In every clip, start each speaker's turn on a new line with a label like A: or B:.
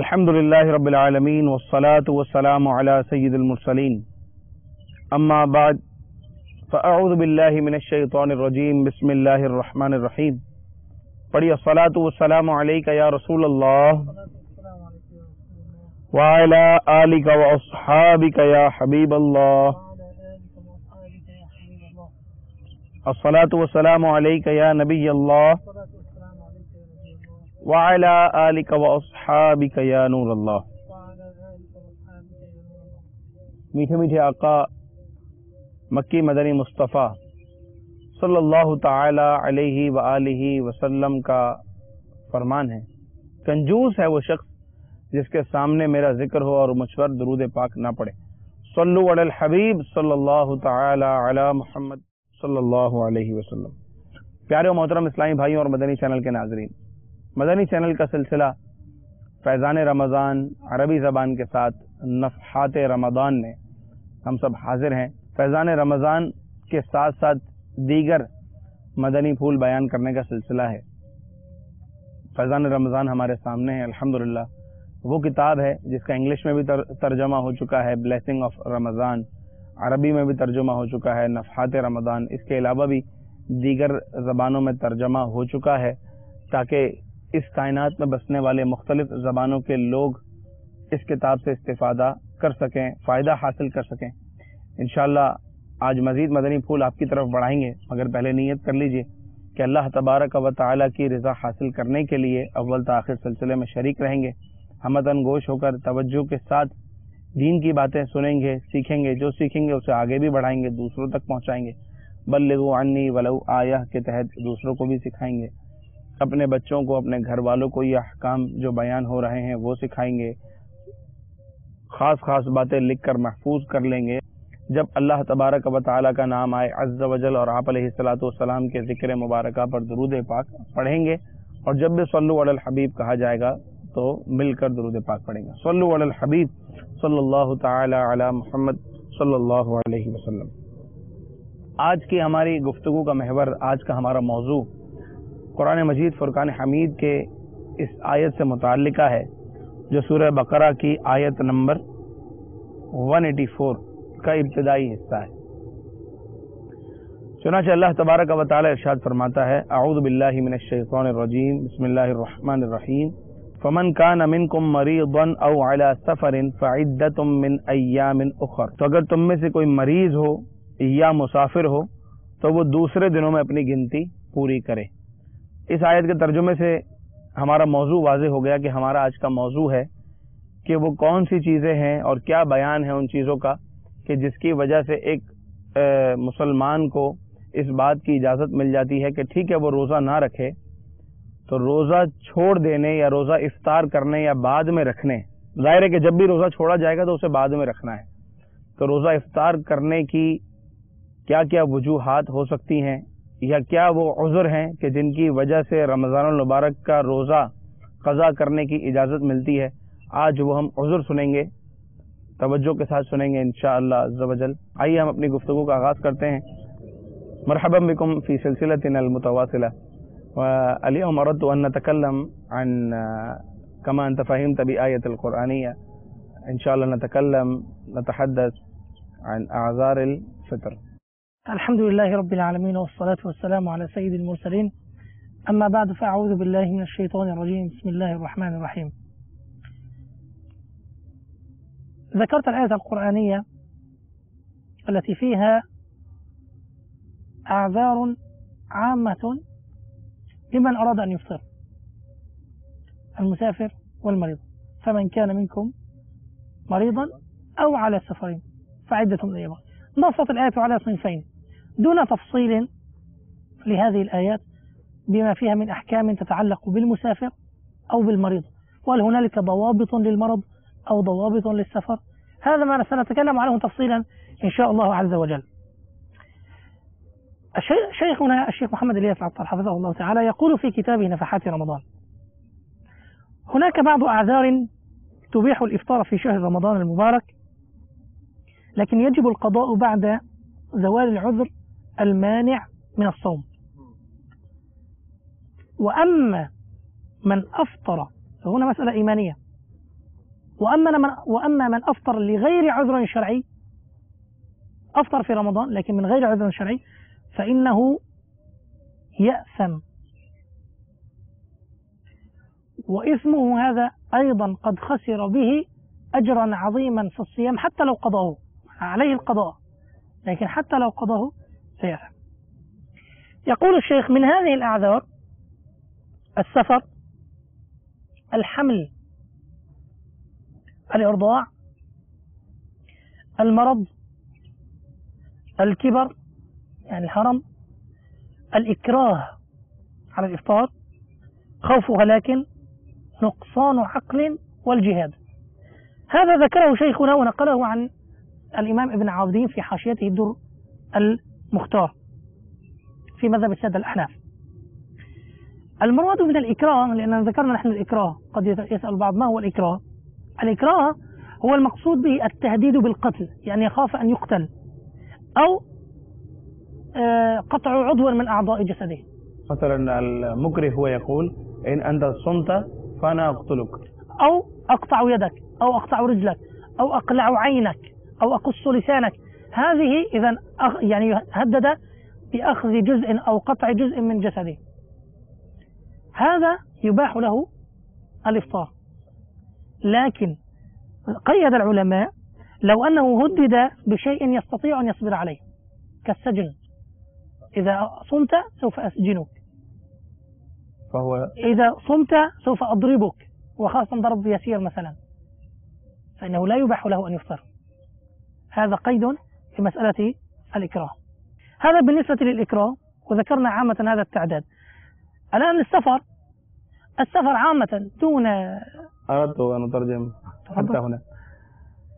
A: الحمد لله رب العالمين والصلاة والسلام على سيد المرسلين اما بعد فاعوذ بالله من الشيطان الرجيم بسم الله الرحمن الرحيم پڑھیے الصلاة والسلام عليك يا رسول الله وعلى آلك واصحابك يا حبيب الله الصلاة والسلام عليك يا نبي الله وعلى آلك واصحابك يا نور اللہ۔ میٹھے میٹھے آقا مکی مدنی مصطفیٰ صلی اللہ تعالی علیہ وآلہ وسلم کا فرمان ہے، کنجوس ہے وہ شخص جس کے سامنے میرا ذکر ہو اور مجھ پر درود پاک نہ پڑے۔ صلو علی الحبیب صلی اللہ تعالی علی محمد صلی اللہ علیہ وسلم۔ پیارے و محترم اسلامی بھائیوں اور مدنی چینل کے ناظرین، مدنی چینل کا سلسلہ فیضان رمضان عربی زبان کے ساتھ نفحات رمضان میں ہم سب حاضر ہیں۔ فیضان رمضان کے ساتھ ساتھ دیگر مدنی پھول بیان کرنے کا سلسلہ ہے۔ فیضان رمضان ہمارے سامنے ہے، الحمدللہ وہ کتاب ہے جس کا انگلش میں بھی ترجمہ ہو چکا ہے، بلیسنگ آف رمضان، عربی میں بھی ترجمہ ہو چکا ہے، نفحات رمضان، اس کے علاوہ بھی دیگر زبانوں میں ترجمہ ہو چکا ہے تاکہ اس کائنات میں بسنے والے مختلف زبانوں کے لوگ اس کتاب سے استفادہ کر سکیں، فائدہ حاصل کر سکیں۔ انشاءاللہ آج مزید مدنی پھول آپ کی طرف بڑھائیں گے، مگر پہلے نیت کر لیجئے کہ اللہ تبارک و تعالی کی رضا حاصل کرنے کے لیے اول تا آخر سلسلے میں شریک رہیں گے، ہمدن گوش ہو کر توجہ کے ساتھ دین کی باتیں سنیں گے، سیکھیں گے، جو سیکھیں گے اسے آگے بھی بڑھائیں گے، دوسروں تک پہنچائیں گے۔ بلغوا عنی ولو آیہ کے تحت دوسروں کو بھی سکھائیں گے، اپنے بچوں کو، اپنے گھر والوں کو یہ احکام جو بیان ہو رہے ہیں وہ سکھائیں گے، خاص خاص باتیں لکھ کر محفوظ کر لیں گے۔ جب اللہ تبارک و تعالی کا نام آئے عز و جل اور آپ علیہ الصلوۃ والسلام کے ذکر مبارکہ پر درود پاک پڑھیں گے، اور جب بھی صلو علی الحبیب کہا جائے گا تو مل کر درود پاک پڑھیں گے۔ صلو علی الحبیب صلی اللہ تعالی علی محمد صلی اللہ علیہ وسلم۔ آج کی ہماری گفتگو کا محور، آج کا ہمارا موضوع قرآن مجید فرقان حمید کے اس آیت سے متعلقہ ہے جو سورہ بقرہ کی آیت نمبر 184 کا ابتدائی حصہ ہے۔ چنانچہ اللہ تبارک و تعالی ارشاد فرماتا ہے، اعوذ باللہ من الشیطان الرجیم، بسم اللہ الرحمن الرحیم، فمن کان منکم مریضا او علی سفر فعدۃ من ایام اخر۔ تو اگر تم میں سے کوئی مریض ہو یا مسافر ہو تو وہ دوسرے دنوں میں اپنی گنتی پوری کرے۔ اس آیت کے ترجمے سے ہمارا موضوع واضح ہو گیا کہ ہمارا آج کا موضوع ہے کہ وہ کون سی چیزیں ہیں اور کیا بیان ہے ان چیزوں کا کہ جس کی وجہ سے ایک مسلمان کو اس بات کی اجازت مل جاتی ہے کہ ٹھیک ہے وہ روزہ نہ رکھے تو روزہ چھوڑ دینے یا روزہ افطار کرنے یا بعد میں رکھنے، ظاہر ہے کہ جب بھی روزہ چھوڑا جائے گا تو اسے بعد میں رکھنا ہے، تو روزہ افطار کرنے کی کیا کیا وجوہات ہو سکتی ہیں یا کیا وہ عذر ہیں کہ جن کی وجہ سے رمضان المبارک کا روزہ قضا کرنے کی اجازت ملتی ہے۔ آج وہ ہم عذر سنیں گے، توجہ کے ساتھ سنیں گے انشاءاللہ عز و جل۔ آئیے ہم اپنی گفتگو کا آغاز کرتے ہیں۔ مرحبا بكم في سلسلتنا المتواصلة، واليوم أردت أن نتكلم عن كما أنت فهمت بآية القرآنية، إن شاء الله نتحدث عن أعذار الفطر۔
B: الحمد لله رب العالمين والصلاة والسلام على سيد المرسلين، أما بعد فأعوذ بالله من الشيطان الرجيم، بسم الله الرحمن الرحيم۔ ذكرت الآية القرآنية التي فيها أعذار عامة لمن أراد أن يفطر، المسافر والمريض، فمن كان منكم مريضا أو على سفر فعدة من أيام. نصت الآية على صنفين دون تفصيل لهذه الآيات بما فيها من أحكام تتعلق بالمسافر أو بالمريض، وهل هنالك ضوابط للمرض أو ضوابط للسفر. هذا ما سنتكلم عنه تفصيلا إن شاء الله عز وجل. شيخنا الشيخ محمد إلياس العطار حفظه الله تعالى يقول في كتابه نفحات رمضان: هناك بعض أعذار تبيح الإفطار في شهر رمضان المبارك، لكن يجب القضاء بعد زوال العذر المانع من الصوم. وأما من أفطر، فهنا مسألة إيمانية، وأما من أفطر لغير عذر شرعي، أفطر في رمضان لكن من غير عذر شرعي، فإنه يأثم، وإثمه هذا أيضا قد خسر به أجرا عظيما في الصيام، حتى لو قضاه عليه القضاء، لكن حتى لو قضاه سيأثم. يقول الشيخ: من هذه الأعذار السفر، الحمل، الإرضاع، المرض، الكبر يعني الهرم، الإكراه على الإفطار، خوف هلاك، نقصان عقل، والجهاد. هذا ذكره شيخنا ونقله عن الإمام ابن عابدين في حاشيته الدر المختار في مذهب السادة الأحناف. المراد من الإكراه، لأننا ذكرنا نحن الإكراه، قد يسأل البعض ما هو الإكراه؟ الإكراه هو المقصود به التهديد بالقتل، يعني يخاف أن يقتل، أو قطع عضو من أعضاء جسده.
A: مثلا المكره هو يقول: إن أنت صمت فأنا أقتلك،
B: أو أقطع يدك، أو أقطع رجلك، أو أقلع عينك، أو أقص لسانك. هذه إذن يعني هدد بأخذ جزء أو قطع جزء من جسده. هذا يباح له الإفطار، لكن قيد العلماء لو أنه هدد بشيء يستطيع أن يصبر عليه كالسجن، إذا صمت سوف أسجنك،
A: فهو
B: إذا صمت سوف أضربك، وخاصة ضرب يسير مثلا، فإنه لا يباح له أن يفطر. هذا قيد في مسألة الإكراه. هذا بالنسبة للإكراه، وذكرنا عامة هذا التعداد. الآن السفر عامة دون
A: أردت أن أترجم حتى هنا.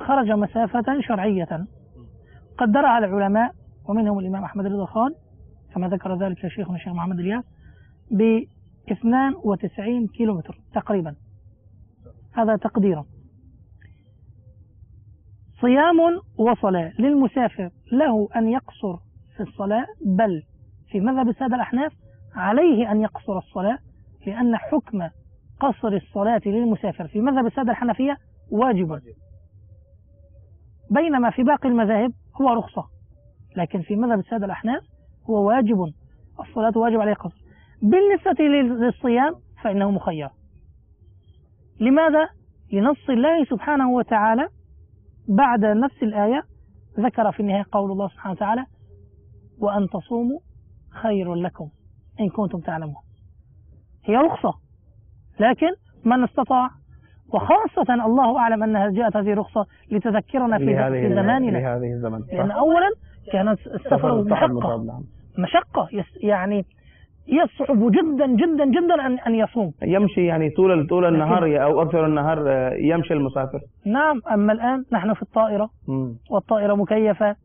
B: خرج مسافة شرعية قدرها العلماء، ومنهم الإمام أحمد رضا خان كما ذكر ذلك شيخنا الشيخ محمد الياس، ب 92 كيلومتر تقريبا، هذا تقديرا. صيام وصلاة للمسافر له أن يقصر في الصلاة، بل في مذهب السادة الأحناف عليه أن يقصر الصلاة، لأن حكم قصر الصلاة للمسافر في مذهب السادة الحنفية واجب، بينما في باقي المذاهب هو رخصة، لكن في مذهب السادة الأحناف هو واجب، الصلاة واجب عليه قصر. بالنسبة للصيام فإنه مخير. لماذا؟ لنص الله سبحانه وتعالى بعد نفس الآية ذكر في النهاية قول الله سبحانه وتعالى: وأن تصوموا خير لكم إن كنتم تعلمون. هي رخصة، لكن من استطاع، وخاصة الله أعلم أنها جاءت هذه الرخصة لتذكرنا في زماننا، لأن أولا كان السفر مشقة، يعني يصعب جدا جدا جدا أن يصوم،
A: يمشي يعني طول النهار أو أكثر النهار يمشي المسافر.
B: نعم. أما الآن نحن في الطائرة، والطائرة مكيفة،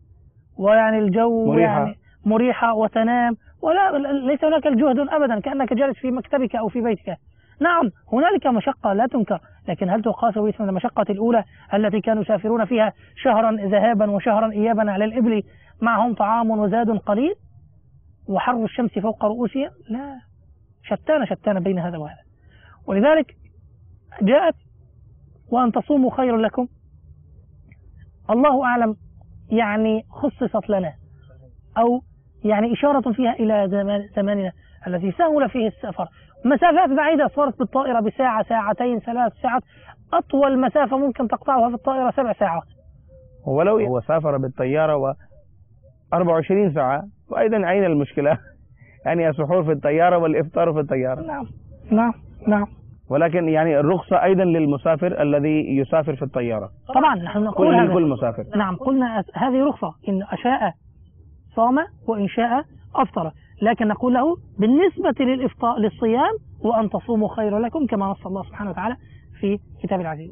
B: ويعني الجو يعني مريحة، وتنام، ولا ليس هناك الجهد أبدا، كأنك جالس في مكتبك أو في بيتك. نعم هنالك مشقة لا تنكر، لكن هل تقاس باسم المشقة الأولى التي كانوا يسافرون فيها شهرا ذهابا وشهرا إيابا على الإبل، معهم طعام وزاد قليل وحر الشمس فوق رؤوسهم؟ لا، شتان بين هذا وهذا. ولذلك جاءت وأن تصوموا خير لكم، الله أعلم يعني خصصت لنا أو يعني إشارة فيها إلى زماننا الذي سهل فيه السفر. مسافات بعيدة صارت بالطائرة بساعة، ساعتين، 3 ساعات. أطول مسافة ممكن تقطعها في الطائرة 7 ساعات.
A: ولو هو سافر بالطيارة 24 ساعة، وأيضا أين المشكلة؟ يعني السحور في الطيارة والإفطار في الطيارة.
B: نعم.
A: ولكن يعني الرخصة أيضا للمسافر الذي يسافر في الطيارة.
B: طبعا نحن نقول
A: كل مسافر.
B: نعم، قلنا هذه رخصة، إن أشاء صام وإن شاء أفطر، لكن نقول له بالنسبة للصيام وأن تصوموا خير لكم كما نص الله سبحانه وتعالى في كتاب العزيز.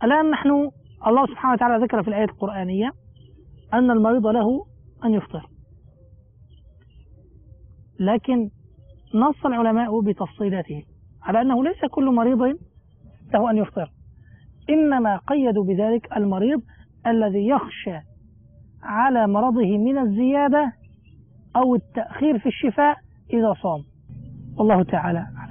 B: الآن نحن الله سبحانه وتعالى ذكر في الآية القرآنية أن المريض له أن يفطر، لكن نص العلماء بتفصيلاته على أنه ليس كل مريض له أن يفطر، إنما قيدوا بذلك المريض الذي يخشى على مرضه من الزيادة أو التأخير في الشفاء إذا صام، والله تعالى।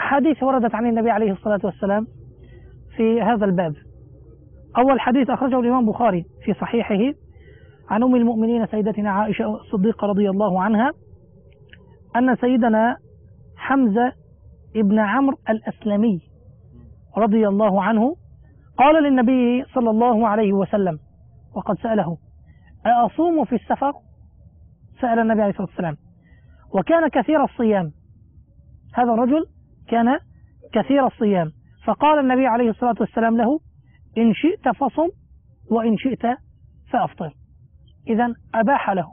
B: حديث وردت عن النبي عليه الصلاة والسلام في هذا الباب. أول حديث أخرجه الإمام بخاري في صحيحه عن أم المؤمنين سيدتنا عائشة الصديقة رضي الله عنها أن سيدنا حمزة ابن عمرو الأسلمي رضي الله عنه قال للنبي صلى الله عليه وسلم وقد سأله أصوم في السفر؟ سأل النبي عليه الصلاة والسلام، وكان كثير الصيام، هذا الرجل كان كثير الصيام، فقال النبي عليه الصلاة والسلام له إن شئت فصم وإن شئت فأفطر. إذن أباح له،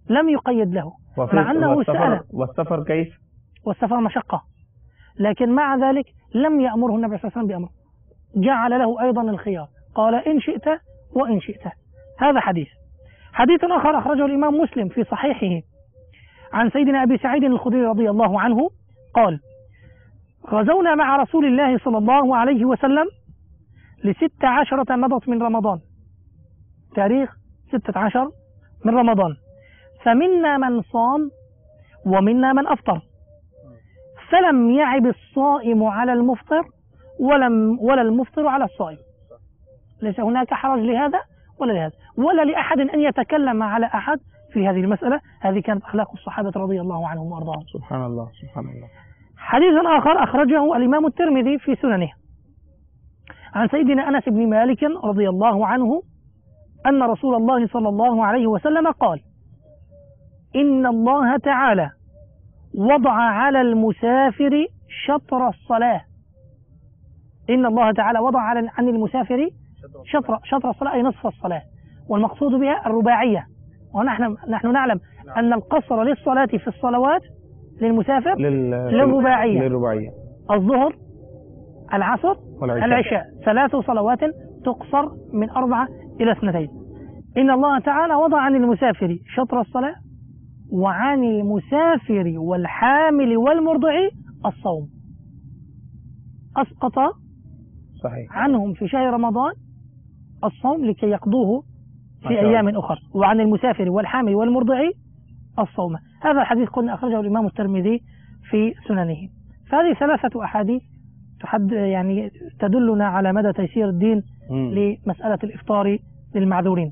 B: لم يقيد له، مع أنه سأل.
A: والسفر كيف؟
B: والسفر مشقة، لكن مع ذلك لم يأمره النبي صلى الله عليه وسلم بأمر، جعل له أيضا الخيار، قال إن شئت وإن شئت. هذا حديث آخر أخرجه الإمام مسلم في صحيحه عن سيدنا أبي سعيد الخدري رضي الله عنه قال غزونا مع رسول الله صلى الله عليه وسلم ل16 مضت من رمضان، تاريخ 16 من رمضان، فمنا من صام ومنا من أفطر، فلم يعب الصائم على المفطر ولا المفطر على الصائم، ليس هناك حرج لهذا ولا لهذا، ولا لأحد أن يتكلم على أحد في هذه المسألة. هذه كانت أخلاق الصحابة رضي الله عنهم وأرضاهم.
A: سبحان الله سبحان الله.
B: حديث آخر أخرجه الإمام الترمذي في سننه عن سيدنا أنس بن مالك رضي الله عنه أن رسول الله صلى الله عليه وسلم قال: إن الله تعالى وضع على المسافر شطر الصلاة. إن الله تعالى وضع عن المسافر شطر الصلاة، أي نصف الصلاة، والمقصود بها الرباعية. ونحن نعلم أن القصر للصلاة في الصلوات للمسافر للرباعية: الظهر، العصر، العشاء، 3 صلوات تقصر من 4 إلى 2. إن الله تعالى وضع عن المسافر شطر الصلاة، وعن المسافر والحامل والمرضع الصوم. أسقط عنهم في شهر رمضان الصوم لكي يقضوه في أيام أخرى، وعن المسافر والحامل والمرضع الصوم. هذا الحديث قلنا أخرجه الإمام الترمذي في سننه. فهذه 3 أحاديث يعني تدلنا على مدى تيسير الدين لمسألة الإفطار للمعذورين.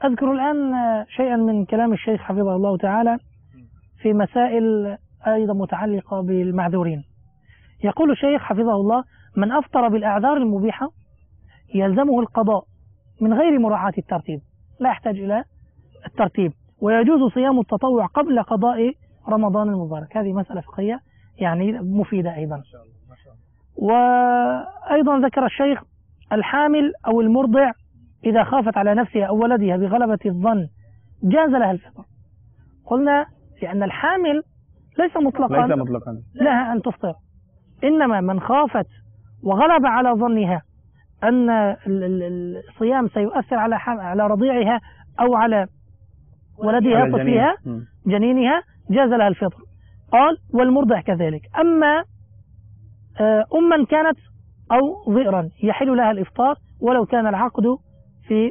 B: أذكر الآن شيئا من كلام الشيخ حفظه الله تعالى في مسائل أيضا متعلقة بالمعذورين. يقول الشيخ حفظه الله: من أفطر بالأعذار المبيحة يلزمه القضاء من غير مراعاة الترتيب، لا يحتاج إلى الترتيب، ويجوز صيام التطوع قبل قضاء رمضان المبارك. هذه مسألة فقهية يعني مفيدة أيضا. وأيضا ذكر الشيخ: الحامل أو المرضع إذا خافت على نفسها أو ولدها بغلبة الظن جاز لها الفطر. قلنا لأن الحامل ليس مطلقا لها أن تفطر، إنما من خافت وغلب على ظنها أن الصيام سيؤثر على رضيعها أو على ولدها طفلها جنينها جاز لها الفطر. قال: والمرضع كذلك. أما أما كانت أو ضئرا يحل لها الإفطار ولو كان العقد في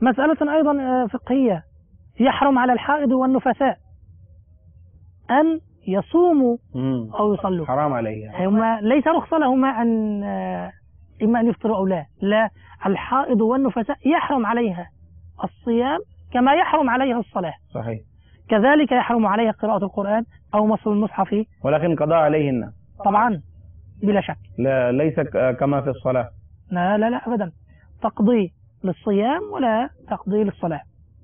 B: مسألة أيضا فقهية: يحرم على الحائض والنفساء أن يصوموا أو يصلوا،
A: حرام عليها،
B: هما ليس رخصة لهما أن إما أن يفطروا أو لا. لا، الحائض والنفساء يحرم عليها الصيام كما يحرم عليها الصلاة.
A: صحيح.
B: كذلك يحرم عليها قراءة القرآن أو مص المصحف،
A: ولكن قضاء عليهن
B: طبعا بلا شك.
A: لا، ليس كما في الصلاة.
B: لا لا لا أبدا، تقضي للصيام ولا تقضي للصلاة.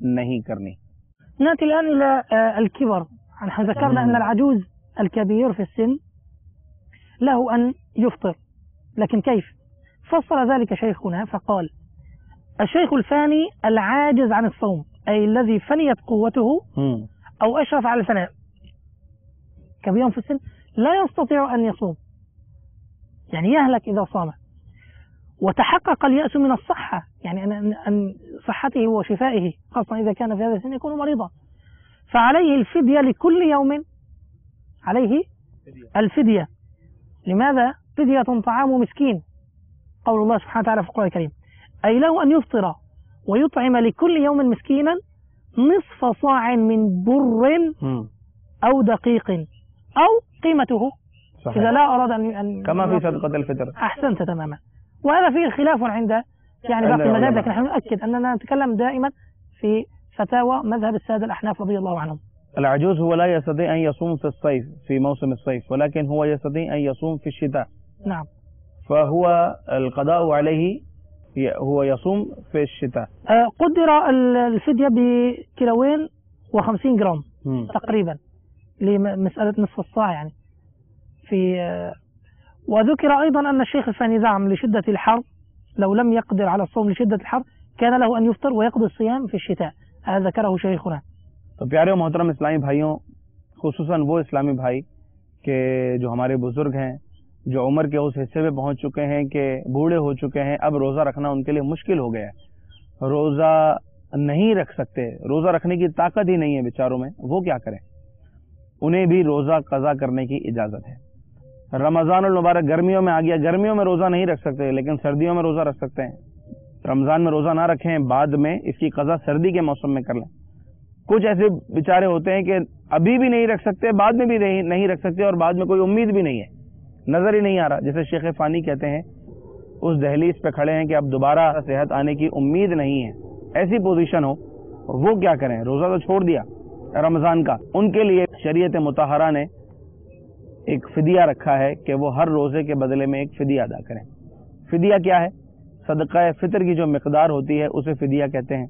A: نہیں کرنی.
B: نأتي الآن إلى الكبر. نحن ذكرنا أن العجوز الكبير في السن له أن يفطر، لكن كيف؟ فصل ذلك شيخنا فقال: الشيخ الفاني العاجز عن الصوم، أي الذي فنيت قوته أو أشرف على الفناء، كبير في السن لا يستطيع أن يصوم، يعني يهلك إذا صام، وتحقق اليأس من الصحة، يعني أن صحته وشفائه، خاصة إذا كان في هذا السن يكون مريضا، فعليه الفدية لكل يوم، عليه الفدية. لماذا؟ فدية طعام مسكين، قول الله سبحانه وتعالى في القرآن الكريم: أي له أن يفطر ويطعم لكل يوم مسكينا نصف صاع من بر أو دقيق أو قيمته. صحيح. إذا لا أراد أن
A: كما في صدقة الفطر.
B: أحسنت تماما. وهذا فيه خلاف عند يعني باقي المذاهب، لكن نحن نؤكد أننا نتكلم دائما في فتاوى مذهب السادة الأحناف رضي الله عنهم.
A: العجوز هو لا يستطيع أن يصوم في الصيف في موسم الصيف، ولكن هو يستطيع أن يصوم في الشتاء.
B: نعم.
A: فهو القضاء عليه هو يصوم في الشتاء.
B: قدر الفدية بكيلوين و50 جرام تقريبا لمسألة نصف الصاع يعني. وذكر أيضا أن الشيخ الفاني زعم لشدة الحر لو لم يقدر على الصوم لشدة الحر كان له أن يفطر ويقضي الصيام في الشتاء. هذا ذكره شيخنا.
A: تو پیارے محترم اسلامی بھائیوں، خصوصاً وہ اسلامی بھائی کہ جو ہمارے بزرگ ہیں، جو عمر کے اس حصے میں پہنچ چکے ہیں کہ بوڑھے ہو چکے ہیں، اب روزہ رکھنا ان کے لیے مشکل ہو گیا ہے، روزہ نہیں رکھ سکتے، روزہ رکھنے کی طاقت ہی نہیں ہے بیچاروں میں، وہ کیا کریں؟ انہیں بھی روزہ قضا کرنے کی اجازت ہے. رمضان المبارک گرمیوں میں آ گیا، گرمیوں میں روزہ نہیں رکھ سکتے لیکن سردیوں میں روزہ رکھ سکتے ہیں. رمضان میں روزہ نہ رکھیں، بعد میں اس کی قضا سردی کے موسم میں کر لیں. کچھ ایسے بیچارے ہوتے ہیں کہ ابھی بھی نہیں رکھ سکتے، بعد میں بھی نہیں رکھ سکتے، اور بعد میں کوئی امید بھی نہیں ہے، نظر ہی نہیں آ رہا. جیسے شیخ فانی کہتے ہیں، اس دہلیز پہ کھڑے ہیں کہ اب دوبارہ صحت آنے کی امید نہیں ہے، ایسی پوزیشن ہو، وہ کیا کریں؟ روزہ تو چھوڑ دیا رمضان کا. ان کے لیے شریعت مطہرہ نے ایک فدیہ رکھا ہے کہ وہ ہر روزے کے بدلے میں ایک فدیہ ادا کریں. فدیہ کیا ہے؟ صدقہ فطر کی جو مقدار ہوتی ہے اسے فدیہ کہتے ہیں.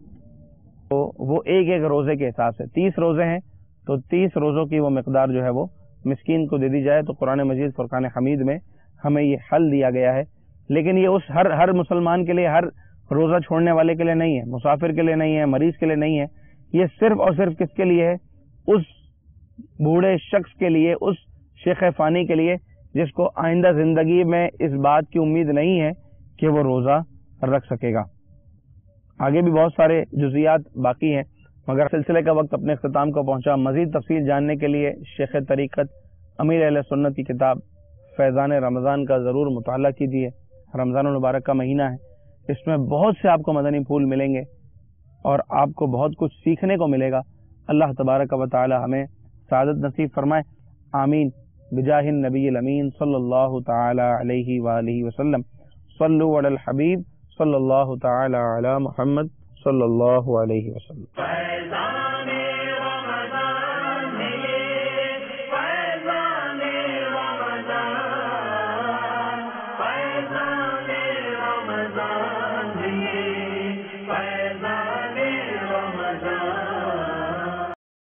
A: تو وہ ایک ایک روزے کے حساب سے 30 روزے ہیں تو 30 روزوں کی وہ مقدار جو ہے وہ مسکین کو دے دی جائے. تو قرآن مجید فرقان حمید میں ہمیں یہ حل دیا گیا ہے، لیکن یہ اس ہر مسلمان کے لیے، ہر روزہ چھوڑنے والے کے لیے نہیں ہے، مسافر کے لیے نہیں ہے، مریض کے لیے نہیں ہے. یہ صرف اور صرف کس کے لیے ہے؟ اس بوڑھے شخص کے لیے، اس شیخ فانی کے لیے جس کو آئندہ زندگی میں اس بات کی امید نہیں ہے کہ وہ روزہ رکھ سکے گا. آگے بھی بہت سارے جزیات باقی ہیں، مگر سلسلے کا وقت اپنے اختتام کو پہنچا. مزید تفصیل جاننے کے لیے شیخ طریقت امیر اہل سنت کی کتاب فیضان رمضان کا ضرور مطالعہ کیجیے. رمضان المبارک کا مہینہ ہے، اس میں بہت سے آپ کو مدنی پھول ملیں گے اور آپ کو بہت کچھ سیکھنے کو ملے گا. اللہ تبارک و تعالی ہمیں سعادت نصیب فرمائے، آمین. بجاہ النبی الامین صلی اللہ تعالی علیہ وآلہ وسلم. صلو علی الحبیب صلی اللہ تعالی علی محمد صلی اللہ علیہ وسلم.